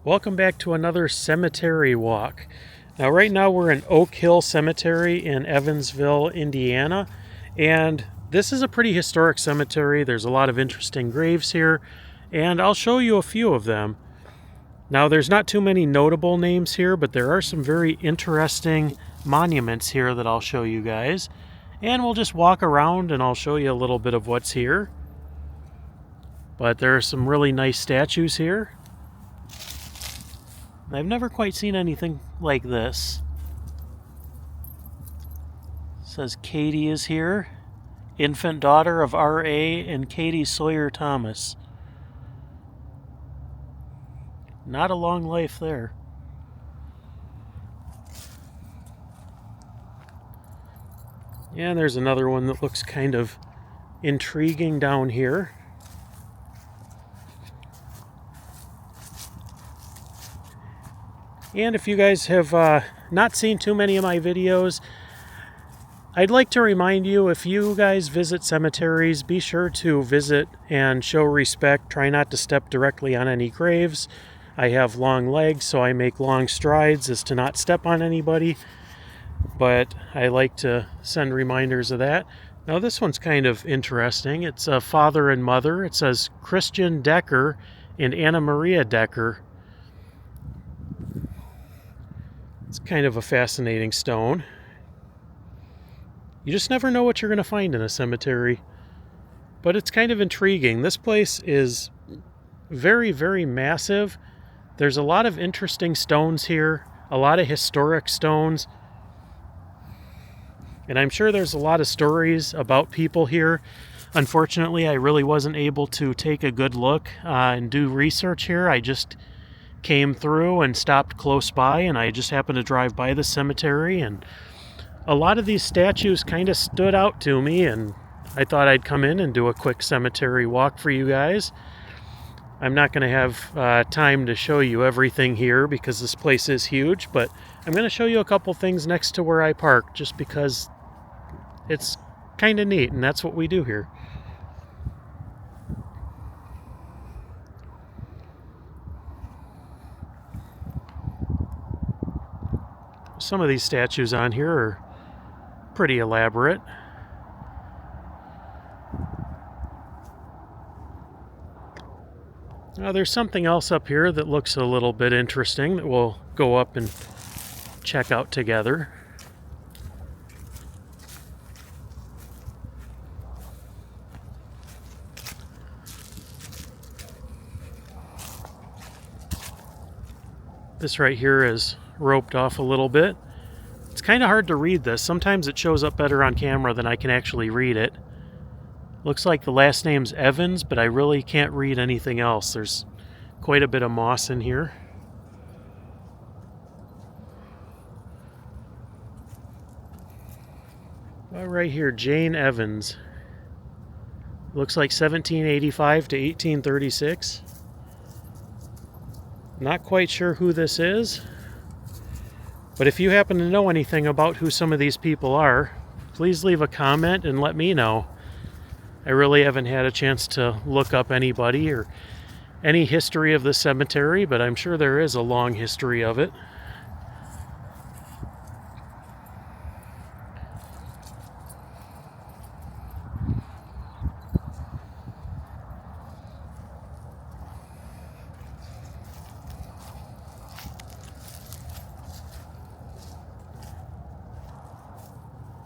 Welcome back to another cemetery walk. Now right now we're in Oak Hill Cemetery in Evansville, Indiana, and this is a pretty historic cemetery. There's a lot of interesting graves here, and I'll show you a few of them. Now there's not too many notable names here, but there are some very interesting monuments here that I'll show you guys. And we'll just walk around and I'll show you a little bit of what's here. But there are some really nice statues here. I've never quite seen anything like this. It says Katie is here, infant daughter of R.A. and Katie Sawyer Thomas. Not a long life there. And there's another one that looks kind of intriguing down here. And if you guys have not seen too many of my videos, I'd like to remind you, if you guys visit cemeteries, be sure to visit and show respect. Try not to step directly on any graves. I have long legs, so I make long strides as to not step on anybody. But I like to send reminders of that. Now this one's kind of interesting. It's a father and mother. It says Christian Decker and Anna Maria Decker. It's kind of a fascinating stone. You just never know what you're going to find in a cemetery. But it's kind of intriguing. This place is very, very massive. There's a lot of interesting stones here. A lot of historic stones. And I'm sure there's a lot of stories about people here. Unfortunately, I really wasn't able to take a good look and do research here. I just came through and stopped close by, and I just happened to drive by the cemetery, and a lot of these statues kind of stood out to me, and I thought I'd come in and do a quick cemetery walk for you guys. I'm not going to have time to show you everything here because this place is huge, but I'm going to show you a couple things next to where I park just because it's kind of neat, and that's what we do here. Some of these statues on here are pretty elaborate. Now there's something else up here that looks a little bit interesting that we'll go up and check out together. This right here is roped off a little bit. It's kind of hard to read this. Sometimes it shows up better on camera than I can actually read it. Looks like the last name's Evans, but I really can't read anything else. There's quite a bit of moss in here. Right here, Jane Evans. Looks like 1785 to 1836. Not quite sure who this is. But if you happen to know anything about who some of these people are, please leave a comment and let me know. I really haven't had a chance to look up anybody or any history of the cemetery, but I'm sure there is a long history of it.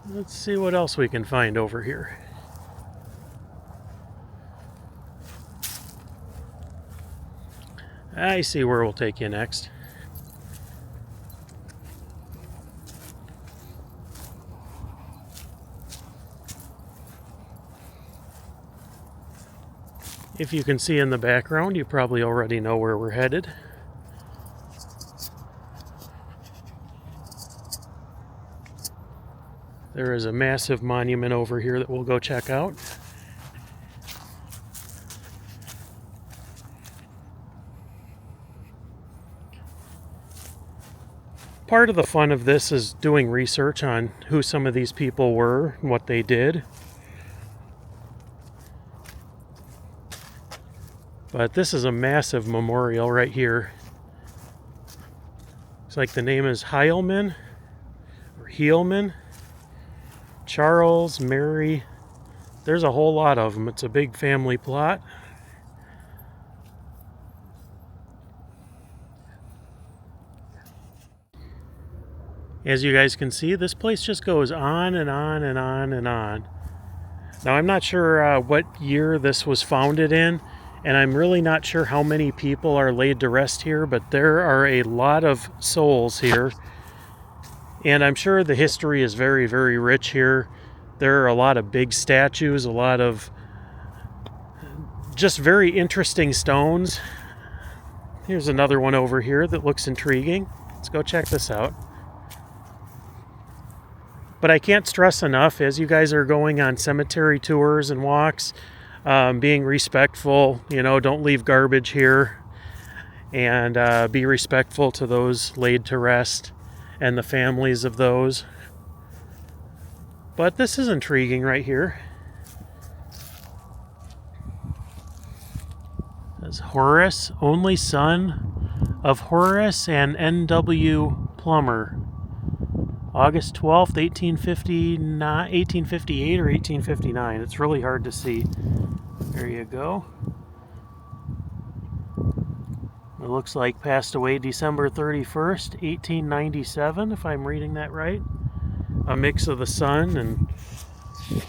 Let's see what else we can find over here. I see where we'll take you next. If you can see in the background, you probably already know where we're headed. There is a massive monument over here that we'll go check out. Part of the fun of this is doing research on who some of these people were and what they did. But this is a massive memorial right here. Looks like the name is Heilman or Heilman. Charles, Mary. There's a whole lot of them. It's a big family plot. As you guys can see, this place just goes on and on and on and on. Now, I'm not sure what year this was founded in, and I'm really not sure how many people are laid to rest here, but there are a lot of souls here. And I'm sure the history is very, very rich here. There are a lot of big statues, a lot of just very interesting stones. Here's another one over here that looks intriguing. Let's go check this out. But I can't stress enough, as you guys are going on cemetery tours and walks, being respectful, don't leave garbage here, and be respectful to those laid to rest and the families of those. But this is intriguing right here. It says Horace, only son of Horace and N.W. Plummer. August 12th, 1858 or 1859. It's really hard to see. There you go. It looks like passed away December 31st, 1897, if I'm reading that right. A mix of the sun and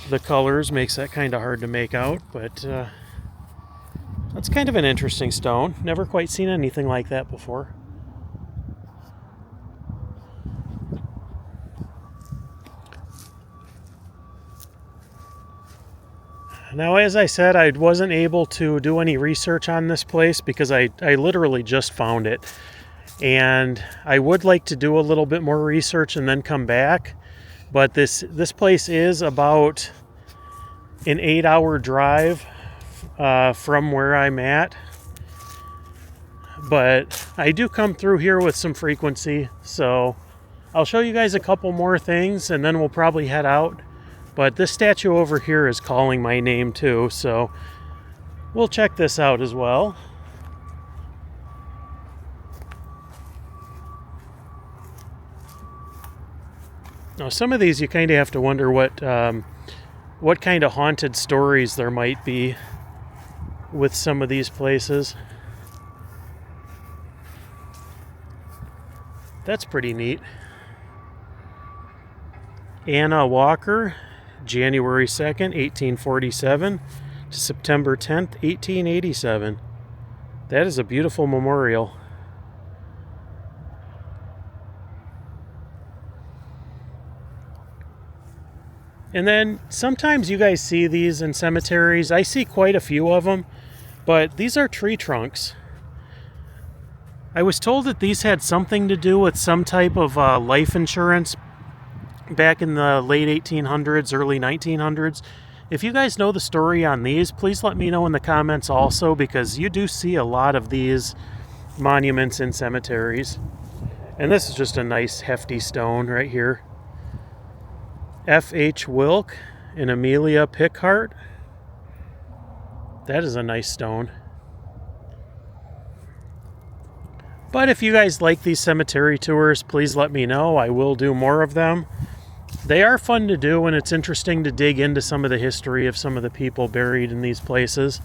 the colors makes that kind of hard to make out, but that's kind of an interesting stone. Never quite seen anything like that before. Now, as I said, I wasn't able to do any research on this place because I literally just found it. And I would like to do a little bit more research and then come back. But this place is about an 8-hour drive from where I'm at. But I do come through here with some frequency. So I'll show you guys a couple more things and then we'll probably head out. But this statue over here is calling my name too, so we'll check this out as well. Now, some of these you kind of have to wonder what kind of haunted stories there might be with some of these places. That's pretty neat. Anna Walker, January 2nd, 1847 to September 10th, 1887. That is a beautiful memorial. And then sometimes you guys see these in cemeteries. I see quite a few of them, but these are tree trunks. I was told that these had something to do with some type of life insurance back in the late 1800s, early 1900s. If you guys know the story on these, please let me know in the comments also, because you do see a lot of these monuments in cemeteries. And this is just a nice hefty stone right here. F.H. Wilk and Amelia Pickhart. That is a nice stone. But if you guys like these cemetery tours, please let me know. I will do more of them. They are fun to do, and it's interesting to dig into some of the history of some of the people buried in these places.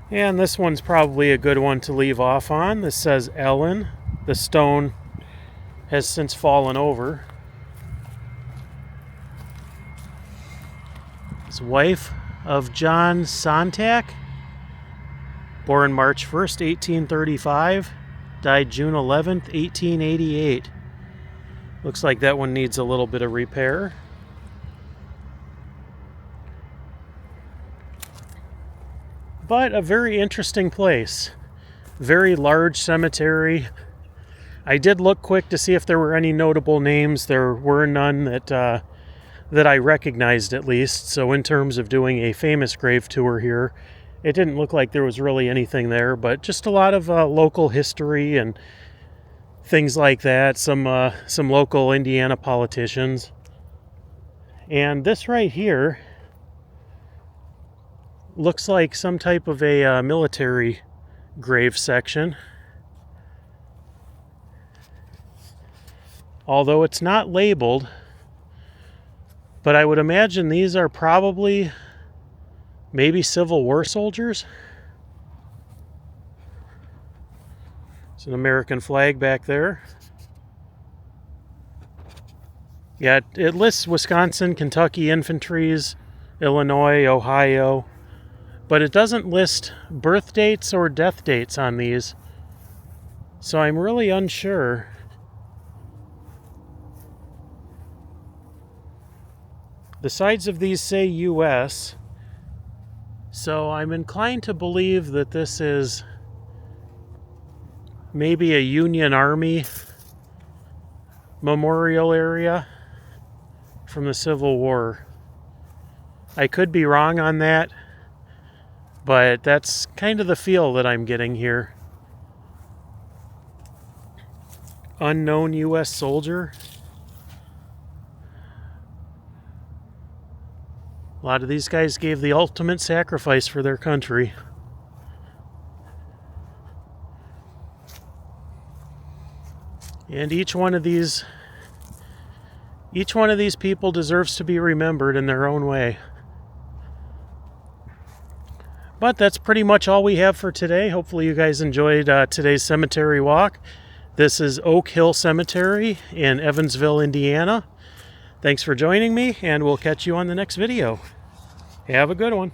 And this one's probably a good one to leave off on. This says Ellen. The stone has since fallen over. His wife of John Sontag, born March 1st, 1835. Died June 11th, 1888. Looks like that one needs a little bit of repair. But a very interesting place. Very large cemetery. I did look quick to see if there were any notable names. There were none that I recognized, at least. So in terms of doing a famous grave tour here, it didn't look like there was really anything there, but just a lot of local history and things like that. Some local Indiana politicians. And this right here looks like some type of a military grave section. Although it's not labeled, but I would imagine these are probably maybe Civil War soldiers. It's an American flag back there. Yeah, it lists Wisconsin, Kentucky infantries, Illinois, Ohio, but it doesn't list birth dates or death dates on these. So I'm really unsure. The sides of these say U.S., so I'm inclined to believe that this is maybe a Union Army memorial area from the Civil War. I could be wrong on that, but that's kind of the feel that I'm getting here. Unknown U.S. soldier. A lot of these guys gave the ultimate sacrifice for their country. And each one of these people deserves to be remembered in their own way. But that's pretty much all we have for today. Hopefully you guys enjoyed today's cemetery walk. This is Oak Hill Cemetery in Evansville, Indiana. Thanks for joining me, and we'll catch you on the next video. Have a good one.